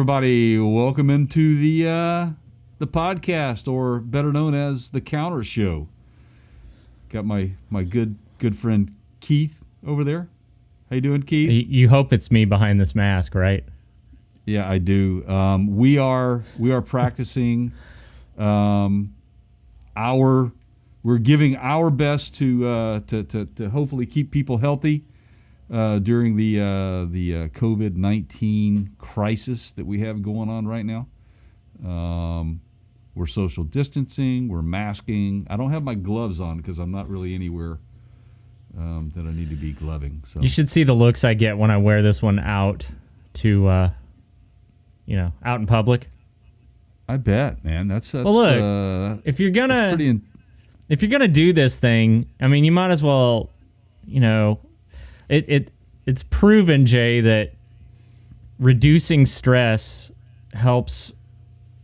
everybody. Welcome into the podcast, or better known as the Counter Show. Got my good friend Keith over there. How you doing, Keith? You hope it's me behind this mask, right? Yeah, I do. We are practicing. We're giving our best to hopefully keep people healthy during the COVID-19 crisis that we have going on right now. We're social distancing. We're masking. I don't have my gloves on because I'm not really anywhere that I need to be gloving. So you should see the looks I get when I wear this one out to, out in public. I bet, man. That's well. Look, if you're gonna do this thing, I mean, you might as well, it's proven, Jay, that reducing stress helps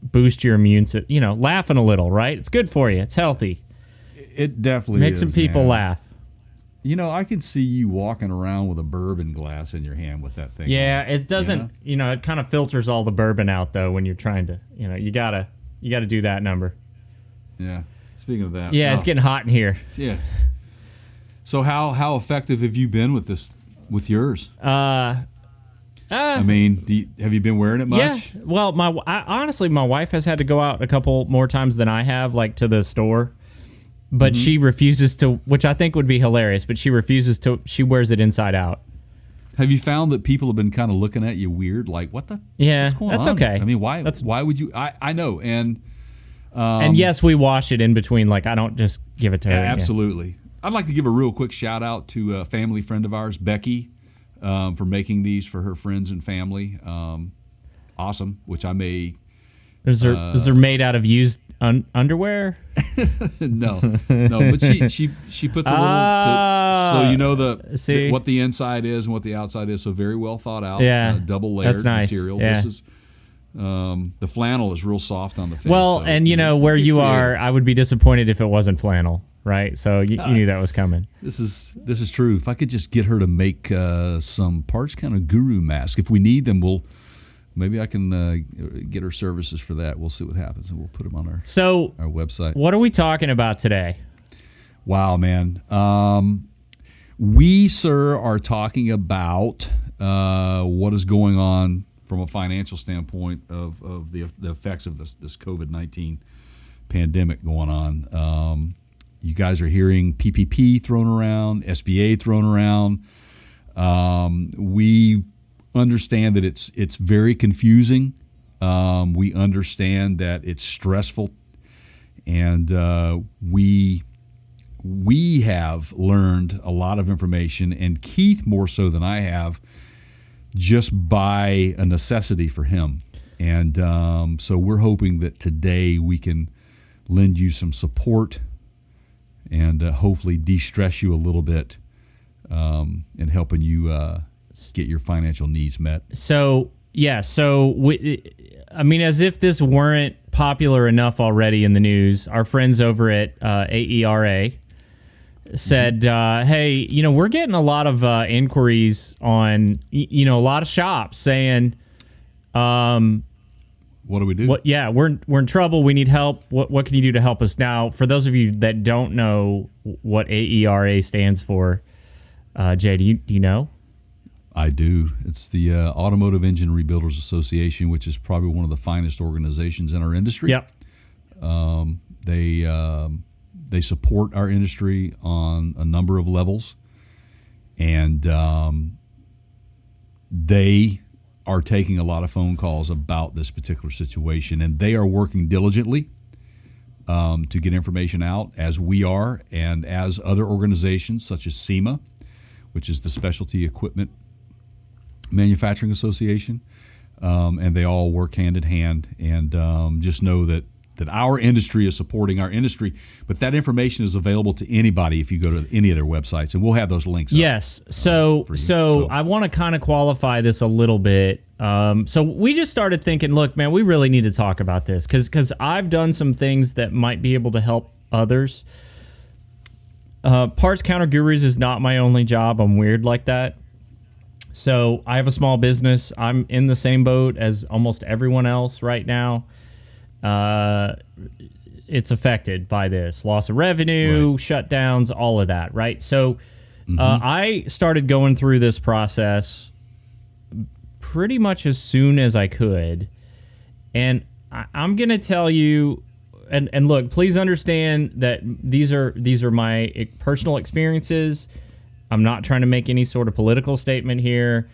boost your immune system. Laughing a little, right? It's good for you. It's healthy. It definitely makes some people laugh. I can see you walking around with a bourbon glass in your hand with that thing. Yeah, it doesn't. It kind of filters all the bourbon out though when you're trying to. You gotta do that number. Yeah. Speaking of that. Yeah, it's getting hot in here. Yeah. So how effective have you been with this with yours? I mean, have you been wearing it much? Yeah. Well, honestly, my wife has had to go out a couple more times than I have, like to the store. But she refuses to, which I think would be hilarious, but she refuses to, she wears it inside out. Have you found that people have been kind of looking at you weird, like, what's going on? That's okay. I mean, why would you, I know, and yes, we wash it in between, like, I don't just give it to her. Absolutely. Yeah. I'd like to give a real quick shout out to a family friend of ours, Becky, for making these for her friends and family. Awesome, which I may... Is there made out of used underwear? No, but she puts a little what the inside is and what the outside is. So very well thought out. Yeah, double layered nice. Material. Yeah. This is the flannel is real soft on the face. Well, so, and where you are, I would be disappointed if it wasn't flannel, right? So you knew that was coming. This is true. If I could just get her to make some Parts Counter Guru mask, if we need them, maybe I can get her services for that. We'll see what happens, and we'll put them on our website. What are we talking about today? Wow, man. We, sir, are talking about what is going on from a financial standpoint of the effects of this COVID-19 pandemic going on. You guys are hearing PPP thrown around, SBA thrown around. We understand that it's very confusing. We understand that it's stressful, and we have learned a lot of information, and Keith more so than I have, just by a necessity for him. And so we're hoping that today we can lend you some support and hopefully de-stress you a little bit in helping you get your financial needs met. So, yeah. So, as if this weren't popular enough already in the news, our friends over at AERA said, hey, we're getting a lot of inquiries on, a lot of shops saying, what do we do? We're in trouble. We need help. What can you do to help us? Now, for those of you that don't know what AERA stands for, Jay, do you know? I do. It's the Automotive Engine Rebuilders Association, which is probably one of the finest organizations in our industry. Yep. They support our industry on a number of levels, and they are taking a lot of phone calls about this particular situation, and they are working diligently to get information out, as we are, and as other organizations such as SEMA, which is the Specialty Equipment Manufacturing Association, and they all work hand in hand. And just know that our industry is supporting our industry, but that information is available to anybody if you go to any of their websites, and we'll have those links. Yes. So I want to kind of qualify this a little bit. So we just started thinking, look, man, we really need to talk about this because I've done some things that might be able to help others. Parts Counter Gurus is not my only job. I'm weird like that. So I have a small business. I'm in the same boat as almost everyone else right now. It's affected by this loss of revenue, Right. shutdowns, all of that, right? So I started going through this process pretty much as soon as I could. And I'm going to tell you, and look, please understand that these are my personal experiences. I'm not trying to make any sort of political statement here.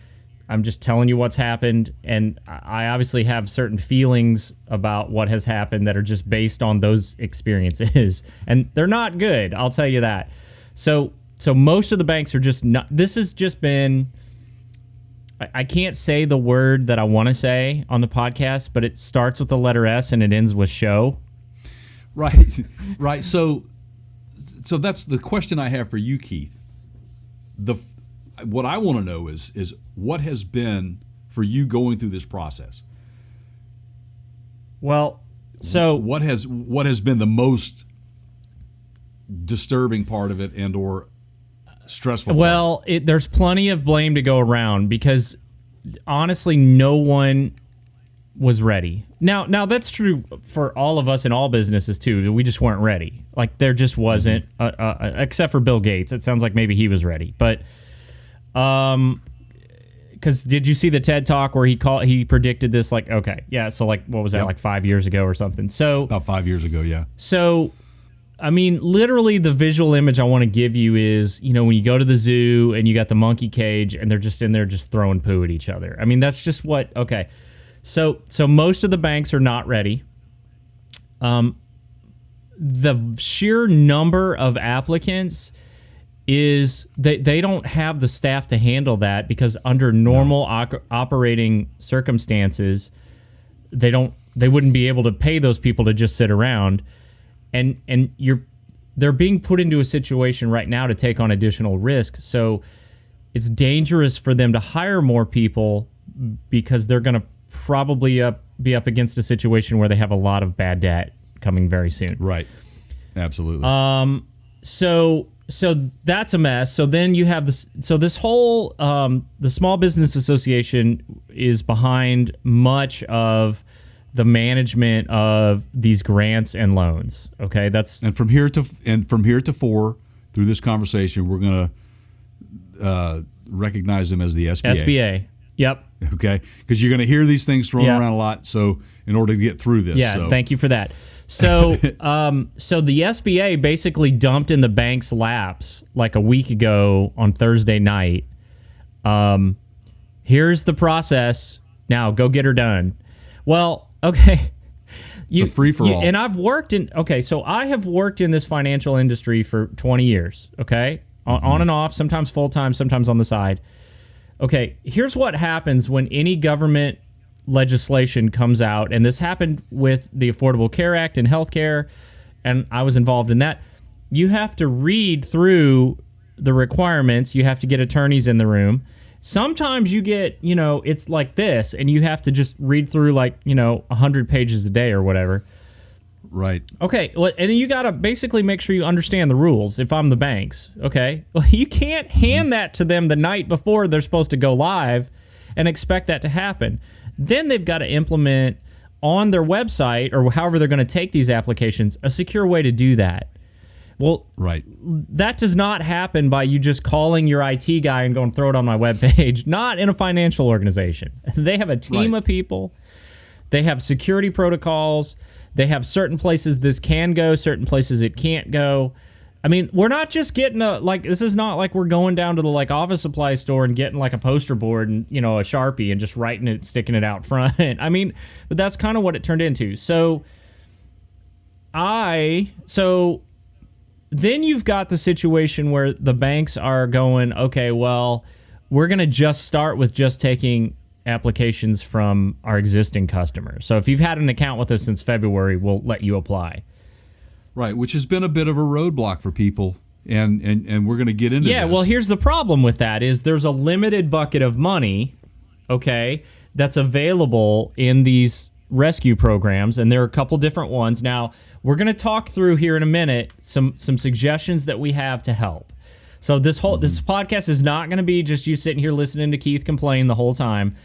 I'm just telling you what's happened, and I obviously have certain feelings about what has happened that are just based on those experiences, and they're not good. I'll tell you that. So most of the banks are just not. This has just been. I can't say the word that I want to say on the podcast, but it starts with the letter S and it ends with show. Right, right. So that's the question I have for you, Keith. What I want to know is what has been for you going through this process. Well, so what has been the most disturbing part of it and or stressful? Well, there's plenty of blame to go around because honestly, no one was ready. Now that's true for all of us in all businesses too. We just weren't ready. Like there just wasn't, except for Bill Gates. It sounds like maybe he was ready, but because did you see the TED Talk where he predicted this? Like, okay, yeah. So like, what was that? Yep. Like 5 years ago or something. So About 5 years ago, yeah. So, I mean, literally the visual image I want to give you is, when you go to the zoo and you got the monkey cage and they're just in there just throwing poo at each other. I mean, that's just okay. So most of the banks are not ready. The sheer number of applicants is they don't have the staff to handle that because under normal operating circumstances, they wouldn't be able to pay those people to just sit around. And they're being put into a situation right now to take on additional risk. So it's dangerous for them to hire more people because they're going to probably be up against a situation where they have a lot of bad debt coming very soon. Right. Absolutely. So that's a mess. So then you have this. So this whole the Small Business Association is behind much of the management of these grants and loans. Okay, and from here to 4 through this conversation, we're going to recognize them as the SBA. SBA. Yep. Okay, because you're going to hear these things thrown Yep. around a lot. So in order to get through this, Yes, thank you for that. So, so the SBA basically dumped in the bank's laps like a week ago on Thursday night. Here's the process. Now go get her done. Well, okay. It's a free for all. And I've worked so I have worked in this financial industry for 20 years, okay? On and off, sometimes full-time, sometimes on the side. Okay, here's what happens when any government legislation comes out, and this happened with the Affordable Care Act and healthcare, and I was involved in that. You have to read through the requirements. You have to get attorneys in the room. Sometimes you get, it's like this, and you have to just read through 100 pages a day or whatever. Right. Okay, well, and then you got to basically make sure you understand the rules if I'm the banks, okay? Well, you can't hand that to them the night before they're supposed to go live and expect that to happen. Then they've got to implement on their website or however they're going to take these applications a secure way to do that. Well, right. That does not happen by you just calling your IT guy and going throw it on my webpage. Not in a financial organization. They have a team of people. They have security protocols. They have certain places this can go, certain places it can't go. I mean, we're not just getting this is not like we're going down to the office supply store and getting a poster board and, a Sharpie and just writing it, sticking it out front. I mean, but that's kind of what it turned into. So then you've got the situation where the banks are going, okay, well, we're going to just start with just taking applications from our existing customers. So if you've had an account with us since February, we'll let you apply. Right, which has been a bit of a roadblock for people, and we're going to get into this. Yeah, well, here's the problem with that is there's a limited bucket of money, okay, that's available in these rescue programs, and there are a couple different ones. Now, we're going to talk through here in a minute some suggestions that we have to help. So this podcast is not going to be just you sitting here listening to Keith complain the whole time.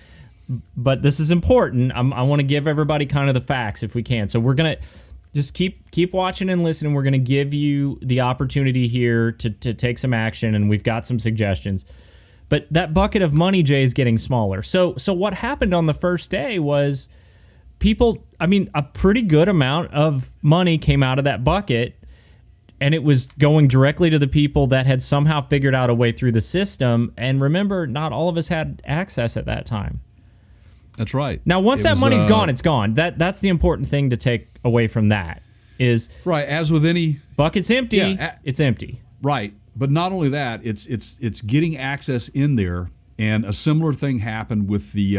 But this is important. I want to give everybody kind of the facts if we can. So we're going to just keep watching and listening. We're going to give you the opportunity here to take some action, and we've got some suggestions. But that bucket of money, Jay, is getting smaller. So what happened on the first day was a pretty good amount of money came out of that bucket, and it was going directly to the people that had somehow figured out a way through the system. And remember, not all of us had access at that time. That's right. Now, once that money's gone, it's gone. That's the important thing to take away from that is right. As with any bucket's empty, it's empty. Right, but not only that, it's getting access in there, and a similar thing happened with the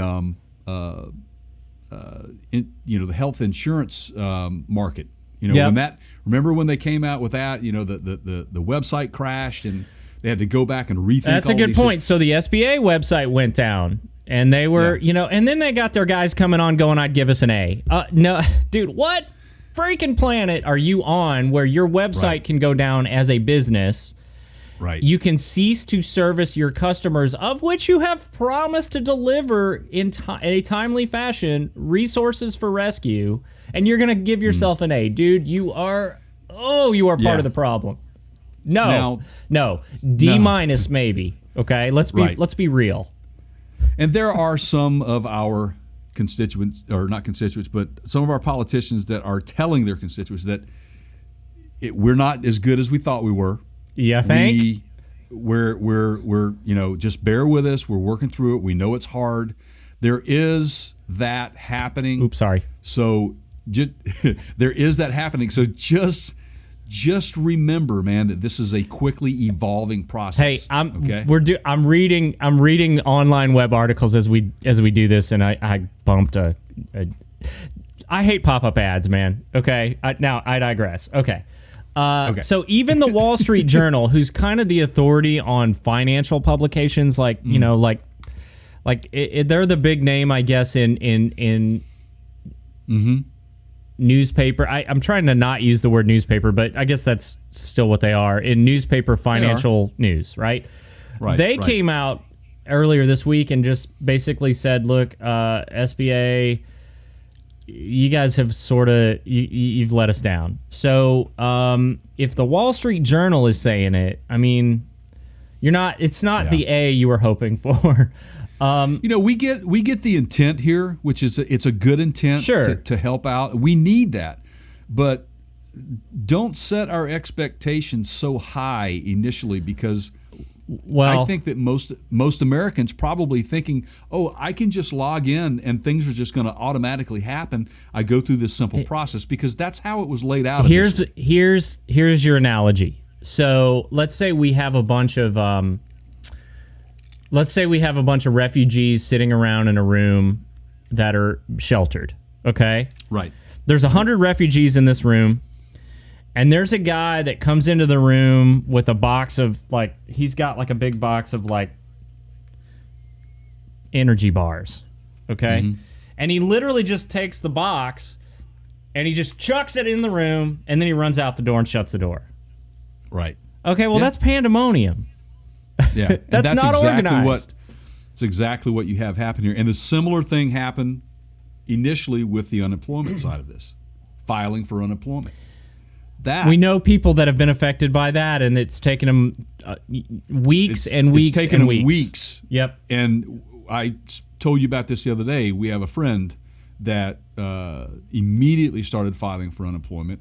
the health insurance market. Remember when they came out with that? The website crashed and they had to go back and rethink. That's a good point. So the SBA website went down. And they were, and then they got their guys coming on going, I'd give us an A. No, dude, what freaking planet are you on where your website can go down as a business? Right. You can cease to service your customers, of which you have promised to deliver in a timely fashion resources for rescue, and you're going to give yourself an A. Dude, you are part of the problem. No, D minus maybe. Okay, let's be real. And there are some of our constituents, or not constituents, but some of our politicians that are telling their constituents that we're not as good as we thought we were. Yeah, think? We're just bear with us. We're working through it. We know it's hard. There is that happening. Oops, sorry. So there is that happening. So just remember, man, that this is a quickly evolving process. Hey, I'm reading online web articles as we do this, and I bumped I hate pop-up ads, man. Okay, now I digress. Okay. So even the Wall Street Journal, who's kind of the authority on financial publications, they're the big name, I guess, in newspaper. I'm trying to not use the word newspaper, but I guess that's still what they are in newspaper financial news, right? Right. They came out earlier this week and just basically said, look, SBA, you guys have sort of, you've let us down. So if the Wall Street Journal is saying it, I mean, it's not the A you were hoping for. We get the intent here, which is it's a good intent to help out. We need that, but don't set our expectations so high initially, because I think that most Americans probably thinking, oh, I can just log in and things are just going to automatically happen. I go through this simple process, because that's how it was laid out. Here's your analogy. So let's say we have a bunch of refugees sitting around in a room that are sheltered, okay? Right. There's 100 refugees in this room, and there's a guy that comes into the room with a box of, he's got a big box of, energy bars, okay? Mm-hmm. And he literally just takes the box, and he just chucks it in the room, and then he runs out the door and shuts the door. Right. Okay, well, that's pandemonium. Yeah, that's not exactly organized. It's exactly what you have happen here. And the similar thing happened initially with the unemployment side of this, filing for unemployment. We know people that have been affected by that, and it's taken them weeks and weeks. It's taken them weeks. Yep. And I told you about this the other day. We have a friend that immediately started filing for unemployment,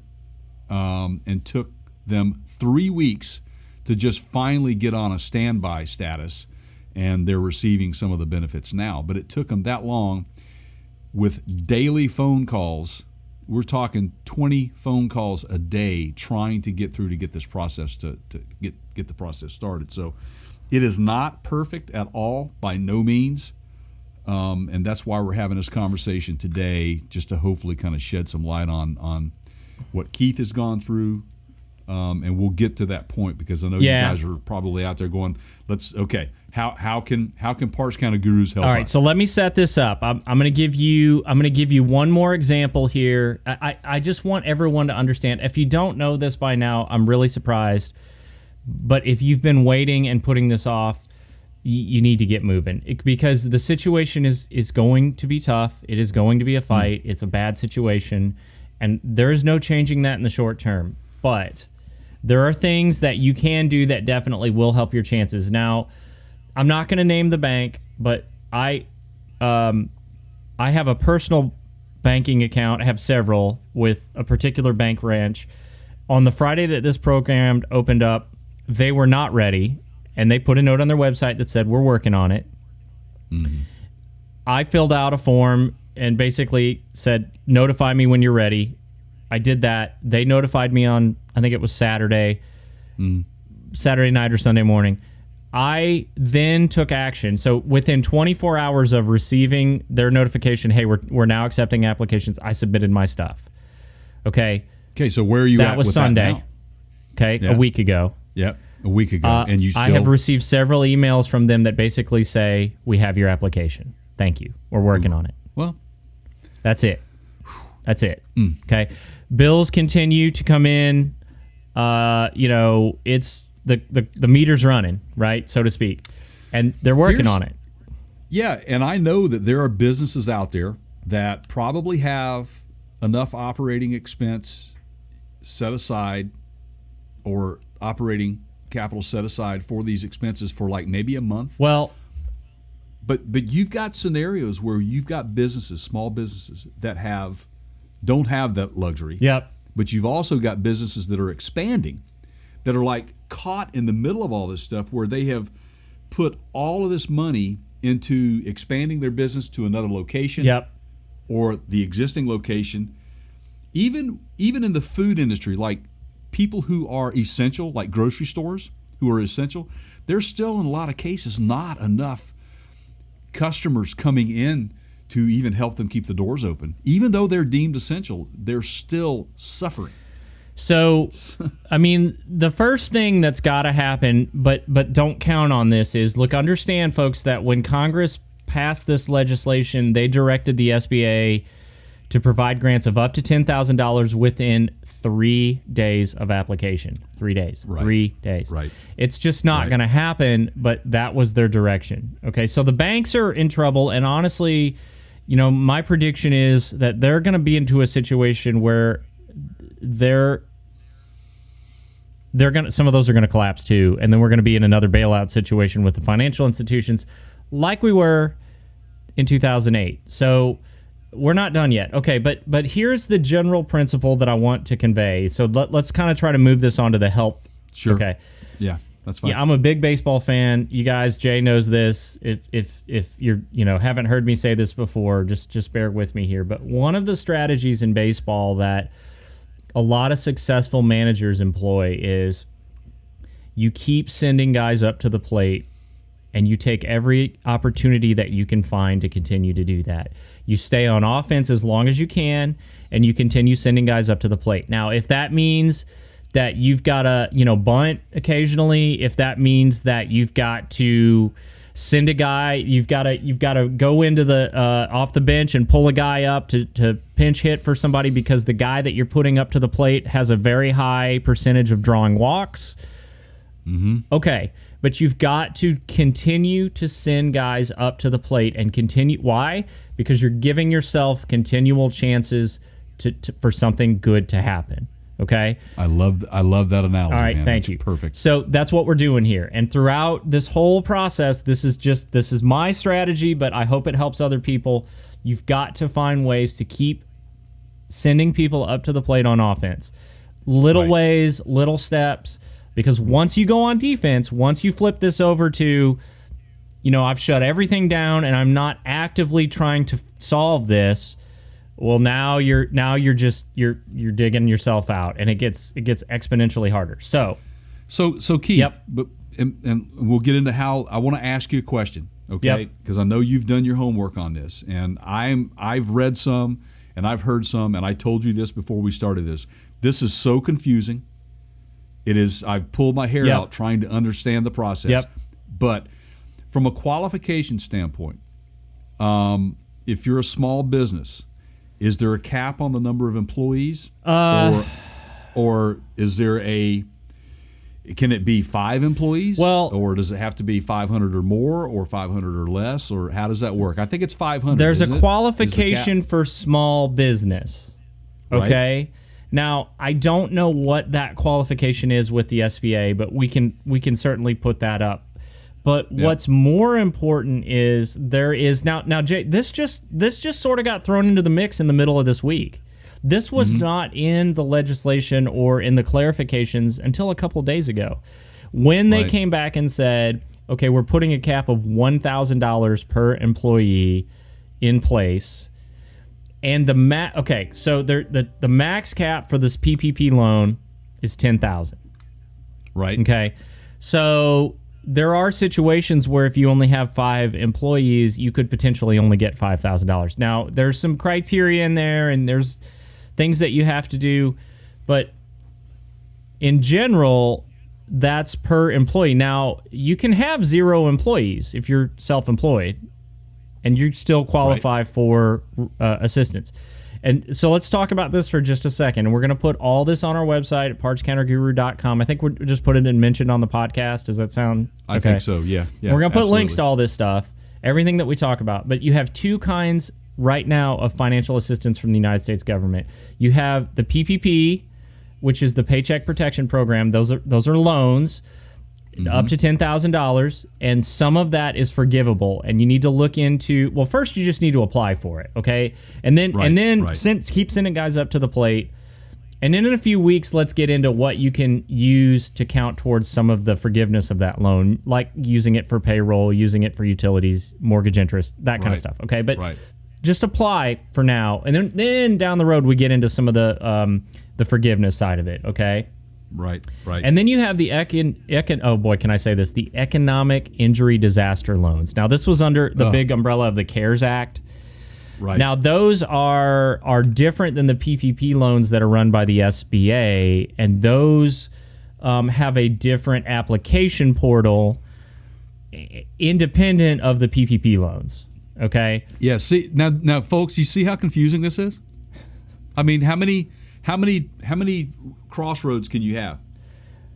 and took them 3 weeks to just finally get on a standby status, and they're receiving some of the benefits now. But it took them that long with daily phone calls. We're talking 20 phone calls a day trying to get through to get this process to get the process started. So it is not perfect at all, by no means. And that's why we're having this conversation today, just to hopefully kind of shed some light on what Keith has gone through. And we'll get to that point, because I know you guys are probably out there going, how can Parks County Gurus help? All right, so let me set this up. I'm going to give you one more example here. I just want everyone to understand. If you don't know this by now, I'm really surprised, But if you've been waiting and putting this off, you need to get moving because the situation is going to be tough. It is going to be a fight. It's a bad situation, and there is no changing that in the short term. But there are things that you can do that definitely will help your chances. Now, I'm not going to name the bank, but I have a personal banking account. I have several with a particular bank branch. On the Friday that this program opened up, they were not ready. And they put a note on their website that said, we're working on it. Mm-hmm. I filled out a form and basically said, notify me when you're ready. I did that. They notified me on, I think it was Saturday night or Sunday morning. I then took action. So within 24 hours of receiving their notification, hey, we're now accepting applications, I submitted my stuff. Okay. Okay, so where are you at with that now? That was Sunday. Okay, a week ago. Yep. A week ago, and you still... I have received several emails from them that basically say, we have your application. Thank you. We're working on it. Well, that's it. That's it. Okay. Bills continue to come in. It's the meter's running, right, so to speak. And they're working on it. Yeah, and I know that there are businesses out there that probably have enough operating expense set aside or operating capital set aside for these expenses for like maybe a month. Well, but you've got scenarios where you've got businesses, small businesses that don't have that luxury. Yep. But you've also got businesses that are expanding, that are like caught in the middle of all this stuff where they have put all of this money into expanding their business to another location. Yep. Or the existing location. Even in the food industry, like people who are essential, like grocery stores who are essential, there's still in a lot of cases not enough customers coming in to even help them keep the doors open. Even though they're deemed essential, they're still suffering. So, I mean, the first thing that's got to happen, but don't count on this, is, look, understand, folks, that when Congress passed this legislation, they directed the SBA to provide grants of up to $10,000 within 3 days of application. 3 days. Right. 3 days. Right. It's just not going to happen, but that was their direction. Okay, so the banks are in trouble, and honestly, my prediction is that they're going to be into a situation where some of those are going to collapse too, and then we're going to be in another bailout situation with the financial institutions like we were in 2008. So we're not done yet. Okay, but here's the general principle that I want to convey. So let's kind of try to move this on to the help. Sure. Okay. Yeah, that's fine. Yeah, I'm a big baseball fan. You guys, Jay knows this. If you're haven't heard me say this before, just bear with me here. But one of the strategies in baseball that a lot of successful managers employ is you keep sending guys up to the plate, and you take every opportunity that you can find to continue to do that. You stay on offense as long as you can, and you continue sending guys up to the plate. Now, if that means that you've got to, bunt occasionally, if that means that you've got to send a guy, you've got to go into the off the bench and pull a guy up to pinch hit for somebody because the guy that you're putting up to the plate has a very high percentage of drawing walks. Mm-hmm. Okay, but you've got to continue to send guys up to the plate and continue. Why? Because you're giving yourself continual chances for something good to happen. Okay? I love that analogy. All right, man. thank That's you. Perfect. So that's what we're doing here. And throughout this whole process, this is my strategy, but I hope it helps other people. You've got to find ways to keep sending people up to the plate on offense. Little ways, little steps. Because once you go on defense, once you flip this over to, I've shut everything down and I'm not actively trying to solve this, well, now you're digging yourself out, and it gets exponentially harder. So Keith, yep. But and we'll get into how I want to ask you a question, okay? Because I know you've done your homework on this, and I've read some and I've heard some, and I told you this before we started this. This is so confusing. It is. I've pulled my hair out trying to understand the process. Yep. But from a qualification standpoint, if you're a small business, is there a cap on the number of employees, or is there a Can it be 5 employees? Well, or does it have to be 500 or more, or 500 or less, or how does that work? I think it's 500. There's isn't a it? qualification for small business. Okay. Right. Now, I don't know what that qualification is with the SBA, but we can certainly put that up. But what's more important is there is now Jay, this just sort of got thrown into the mix in the middle of this week. This was not in the legislation or in the clarifications until a couple days ago, when they came back and said, okay, we're putting a cap of $1,000 per employee in place. And the the max cap for this PPP loan is $10,000. Right. Okay. So there are situations where if you only have 5 employees, you could potentially only get $5,000. Now, there's some criteria in there, and there's things that you have to do, but in general, that's per employee. Now, you can have 0 employees if you're self-employed, and you still qualify for assistance. And so let's talk about this for just a second. And we're going to put all this on our website at partscounterguru.com. I think we'll just put it in mentioned on the podcast. Does that sound okay? I think so, yeah. We're going to put links to all this stuff, everything that we talk about. But you have 2 kinds right now of financial assistance from the United States government. You have the PPP, which is the Paycheck Protection Program. Those are loans up to $10,000, and some of that is forgivable. And you need to look into, well, first you just need to apply for it, okay? And then keep sending guys up to the plate. And then in a few weeks, let's get into what you can use to count towards some of the forgiveness of that loan, like using it for payroll, using it for utilities, mortgage interest, that kind of stuff, okay? But just apply for now, and then down the road we get into some of the forgiveness side of it, okay? Right. And then you have the the economic injury disaster loans. Now, this was under the big umbrella of the CARES Act. Right. Now, those are different than the PPP loans that are run by the SBA, and those have a different application portal independent of the PPP loans. Okay. Yeah. See now, folks, you see how confusing this is? I mean, how many crossroads can you have?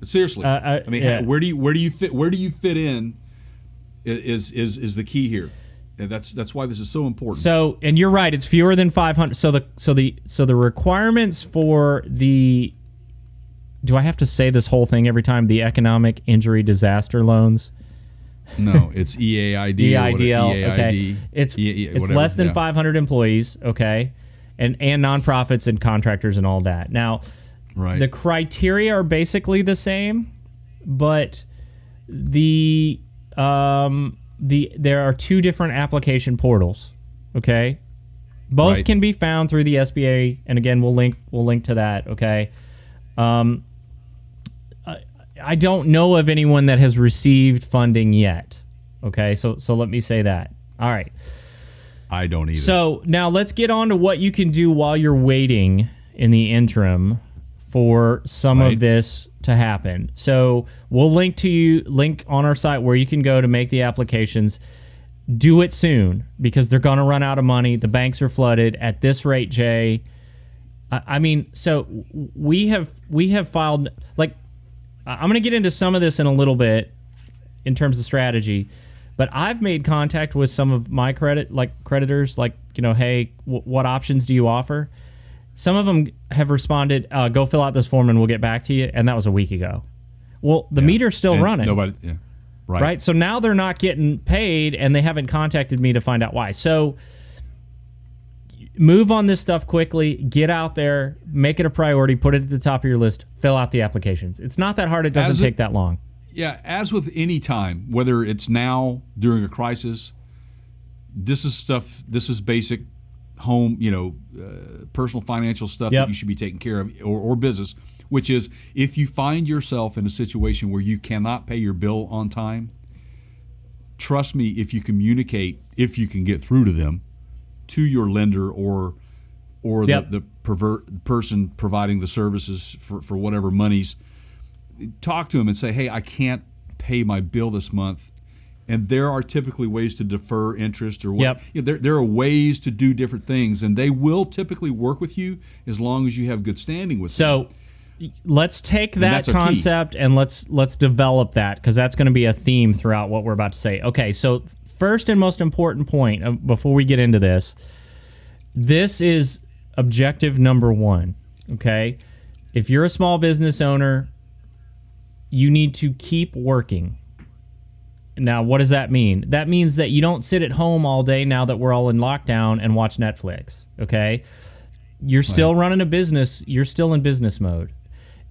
Seriously. I mean, where do you fit in? Is the key here? And that's why this is so important. So, and you're right, it's fewer than 500. So the requirements for the, do I have to say this whole thing every time? The economic injury disaster loans. No, it's EAID. EIDL. Okay, it's less than 500 employees. Okay, and nonprofits and contractors and all that. Now, the criteria are basically the same, but there are 2 different application portals. Okay, both can be found through the SBA, and again, we'll link to that. Okay. I don't know of anyone that has received funding yet. Okay, so let me say that. All right. I don't either. So now let's get on to what you can do while you're waiting in the interim for some of this to happen. So we'll link on our site where you can go to make the applications. Do it soon, because they're going to run out of money. The banks are flooded at this rate, Jay. I mean, so we have filed, like, I'm going to get into some of this in a little bit in terms of strategy, but I've made contact with some of my creditors, like, hey, what options do you offer? Some of them have responded, go fill out this form and we'll get back to you, and that was a week ago. Well, the meter's still running. Nobody, right. So now they're not getting paid, and they haven't contacted me to find out why. So move on this stuff quickly, get out there, make it a priority, put it at the top of your list, fill out the applications. It's not that hard. It doesn't take that long. Yeah, as with any time, whether it's now, during a crisis, this is basic home, personal financial stuff that you should be taking care of, or business, which is, if you find yourself in a situation where you cannot pay your bill on time, trust me, if you communicate, if you can get through to them, to your lender or the person providing the services for whatever monies, talk to them and say, hey, I can't pay my bill this month. And there are typically ways to defer interest, or what. There are ways to do different things, and they will typically work with you as long as you have good standing with them. let's take that that's a key. concept and let's develop that, because that's going to be a theme throughout what we're about to say. Okay, so first and most important point before we get into this is objective number 1. Okay, if you're a small business owner, you need to keep working. Now, what does that mean? That means that you don't sit at home all day now that we're all in lockdown and watch Netflix. Okay, you're still running a business. You're still in business mode.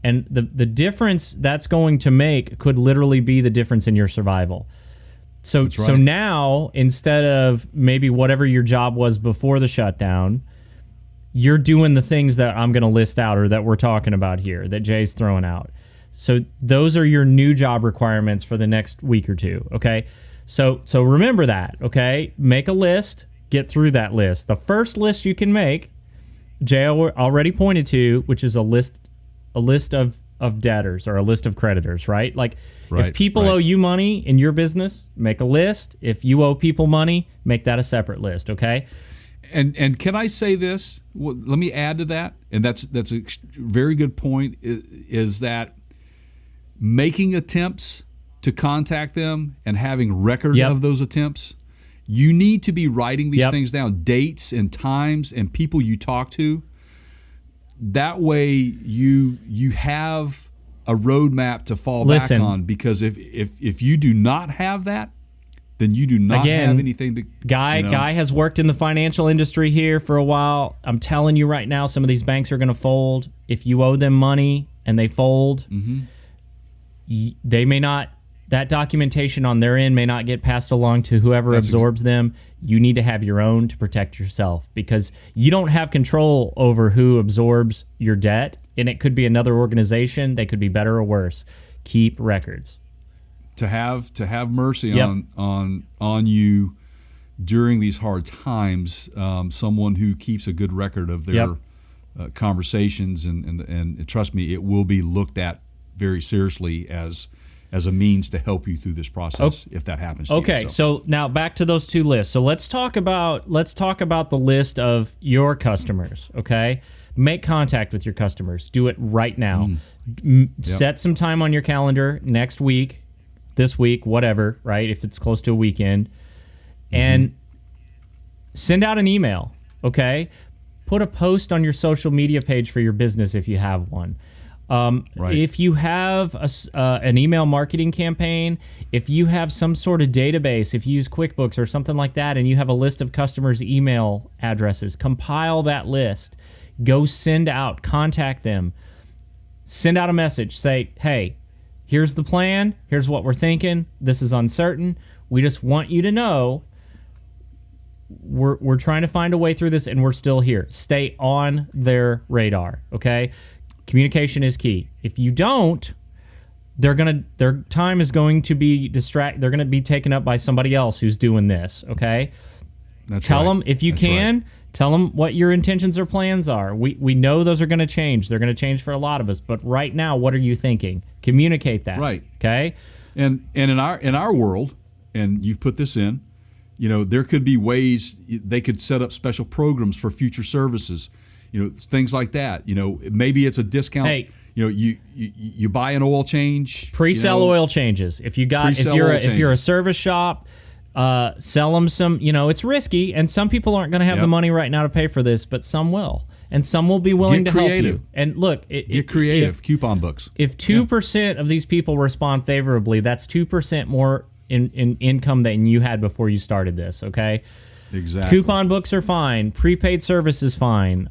And the difference that's going to make could literally be the difference in your survival. So That's right. So now, instead of maybe whatever your job was before the shutdown, you're doing the things that I'm going to list out, or that we're talking about here, that Jay's throwing out. So those are your new job requirements for the next week or two, okay? So remember that, okay? Make a list, get through that list. The first list you can make, Jay already pointed to, which is a list of debtors, or a list of creditors, right? Like, if people owe you money in your business, make a list. If you owe people money, make that a separate list, okay? And can I say this? Well, let me add to that, and that's a very good point, is that making attempts to contact them and having record of those attempts, you need to be writing these things down, dates and times and people you talk to. That way you have a roadmap to fall back on, because if you do not have that, then you do not have anything to... Guy has worked in the financial industry here for a while. I'm telling you right now, some of these banks are going to fold. If you owe them money and they fold, they may not... That documentation on their end may not get passed along to whoever absorbs them. You need to have your own to protect yourself, because you don't have control over who absorbs your debt, and it could be another organization. They could be better or worse. Keep records. To have mercy on you during these hard times, someone who keeps a good record of their conversations, and trust me, it will be looked at very seriously as a means to help you through this process if that happens to you. Okay, so now back to those two lists. So let's talk about the list of your customers, okay? Make contact with your customers. Do it right now. Set some time on your calendar next week, this week, whatever, right? If it's close to a weekend. And send out an email, okay? Put a post on your social media page for your business if you have one. If you have an email marketing campaign, if you have some sort of database, if you use QuickBooks or something like that, and you have a list of customers' email addresses, compile that list. Go contact them. Send out a message. Say, hey, here's the plan. Here's what we're thinking. This is uncertain. We just want you to know we're trying to find a way through this, and we're still here. Stay on their radar, okay? Communication is key. If you don't, their time is going to be they're going to be taken up by somebody else who's doing this, okay? Tell them, if you can, tell them what your intentions or plans are. We know those are going to change. They're going to change for a lot of us, but right now, what are you thinking? Communicate that. Right. Okay? And in our world, and you've put this in, there could be ways they could set up special programs for future services. Things like that. Maybe it's a discount. Hey, you buy an oil change. Pre-sell oil changes. If you're a service shop, sell them some. It's risky, and some people aren't going to have the money right now to pay for this, but some will, and some will be willing to help you. And look, get creative. Coupon books. If 2% of these people respond favorably, that's 2% more in income than you had before you started this. Okay. Exactly. Coupon books are fine. Prepaid service is fine.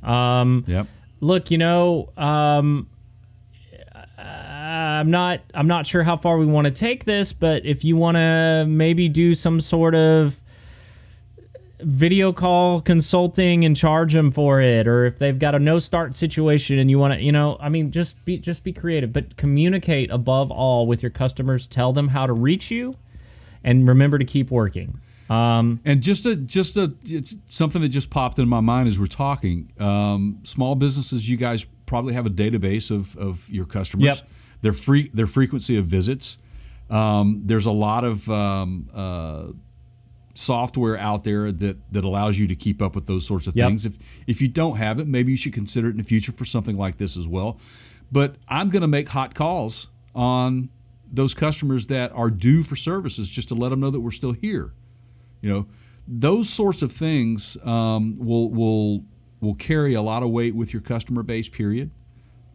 Look, I'm not sure how far we want to take this, but if you want to maybe do some sort of video call consulting and charge them for it, or if they've got a no start situation and you want to, just be creative, but communicate above all with your customers. Tell them how to reach you, and remember to keep working. And it's something that just popped in my mind as we're talking. Small businesses, you guys probably have a database of your customers. Their frequency of visits. There's a lot of software out there that allows you to keep up with those sorts of things. If you don't have it, maybe you should consider it in the future for something like this as well. But I'm going to make hot calls on those customers that are due for services just to let them know that we're still here. Those sorts of things will carry a lot of weight with your customer base. Period.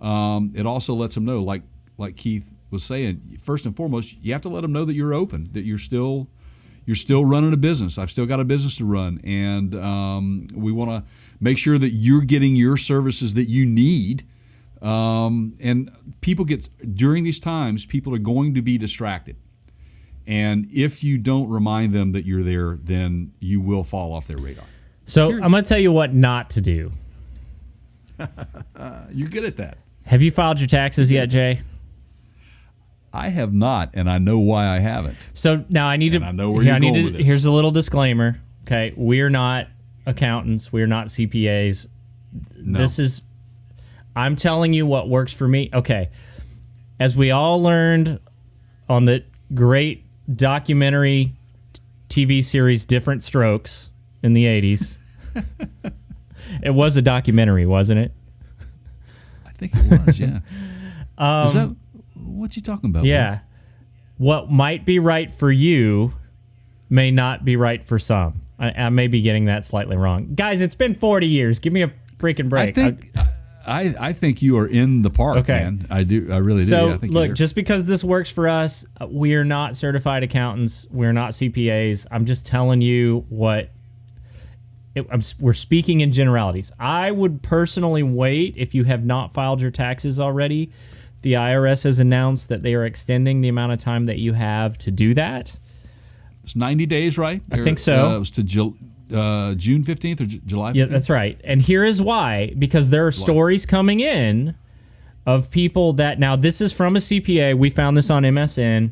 It also lets them know, like Keith was saying, first and foremost, you have to let them know that you're open, that you're still running a business. I've still got a business to run, and we want to make sure that you're getting your services that you need. And during these times, people are going to be distracted. And if you don't remind them that you're there, then you will fall off their radar. So I'm going to tell you what not to do. You're good at that. Have you filed your taxes yet, Jay? I have not, and I know why I haven't. So now I need I know where you're going with this. Here's a little disclaimer. Okay, we're not accountants. We're not CPAs. No. I'm telling you what works for me. Okay, as we all learned on the great documentary TV series Different Strokes in the 80s. It was a documentary, wasn't it? I think it was, yeah. Is that what you talking about? Yeah. Boys? What might be right for you may not be right for some. I may be getting that slightly wrong. Guys, it's been 40 years. Give me a freaking break. I think you are in the park, man. I do. I really do. So, I think look, just because this works for us, we are not certified accountants. We're not CPAs. I'm just telling you what... we're speaking in generalities. I would personally wait if you have not filed your taxes already. The IRS has announced that they are extending the amount of time that you have to do that. It's 90 days, right? I think so. It was to June 15th or July 15th? Yeah, that's right. And here is why. Because there are stories coming in of people that... Now, this is from a CPA. We found this on MSN.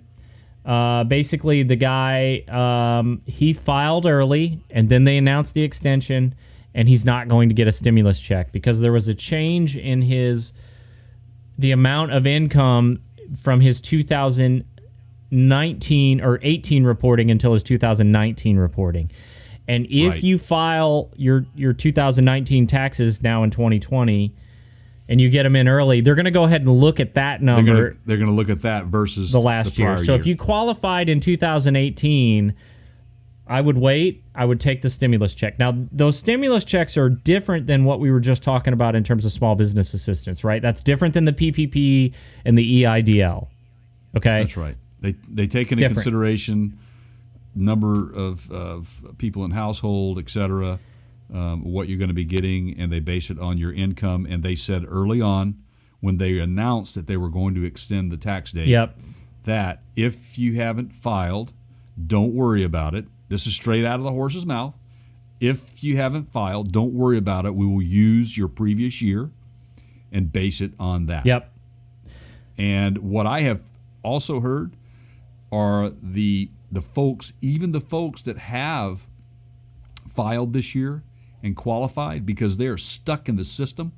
Basically, the guy, he filed early, and then they announced the extension, and he's not going to get a stimulus check because there was a change in the amount of income from his 2019 or 18 reporting until his 2019 reporting. And if you file your 2019 taxes now in 2020 and you get them in early, they're going to go ahead and look at that number. They're going to look at that versus the last year. So if you qualified in 2018, I would wait. I would take the stimulus check. Now, those stimulus checks are different than what we were just talking about in terms of small business assistance, right? That's different than the PPP and the EIDL. Okay? That's right. They take into consideration number of people in household, et cetera, what you're going to be getting, and they base it on your income. And they said early on, when they announced that they were going to extend the tax date, that if you haven't filed, don't worry about it. This is straight out of the horse's mouth. If you haven't filed, don't worry about it. We will use your previous year and base it on that. Yep. And what I have also heard are the folks, even the folks that have filed this year and qualified because they're stuck in the system.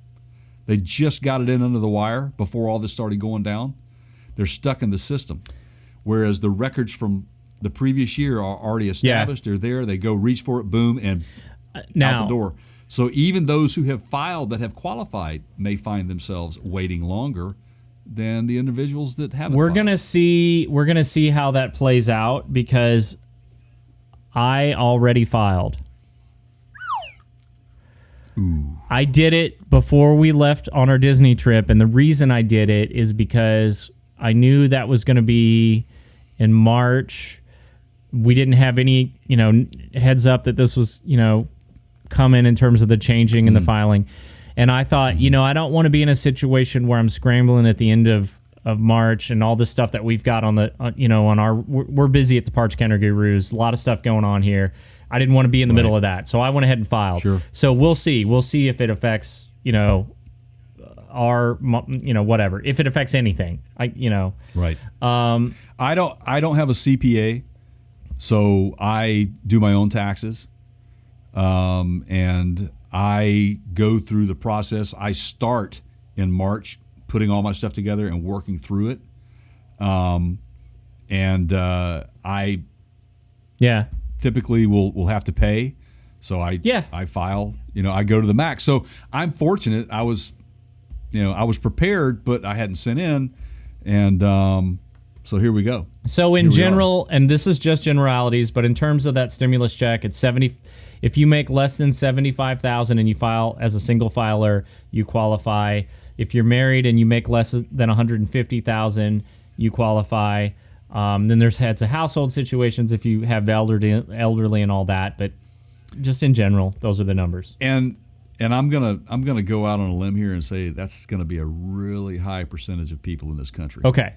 They just got it in under the wire before all this started going down. They're stuck in the system. Whereas the records from the previous year are already established. They're there. They go reach for it, boom, and out the door. So even those who have filed that have qualified may find themselves waiting longer than the individuals that haven't. We're gonna see how that plays out because I already filed. Ooh. I did it before we left on our Disney trip, and the reason I did it is because I knew that was going to be in March. We didn't have any, heads up that this was, coming in terms of the changing and the filing. And I thought, I don't want to be in a situation where I'm scrambling at the end of March and all the stuff that we've got on we're busy at the Parts Counter Gurus, a lot of stuff going on here. I didn't want to be in the middle of that. So I went ahead and filed. Sure. So we'll see. We'll see if it affects, our, whatever. If it affects anything, Right. I don't have a CPA, so I do my own taxes. And I go through the process. I start in March putting all my stuff together and working through it. I typically will have to pay. So I file, I go to the max. So I'm fortunate. I was I was prepared, but I hadn't sent in, and so here we go. So in general, and this is just generalities, but in terms of that stimulus check, it's 70. If you make less than 75,000 and you file as a single filer, you qualify. If you're married and you make less than 150,000, you qualify. Then there's heads of household situations if you have elderly and all that, but just in general, those are the numbers. And I'm gonna go out on a limb here and say that's gonna be a really high percentage of people in this country. Okay.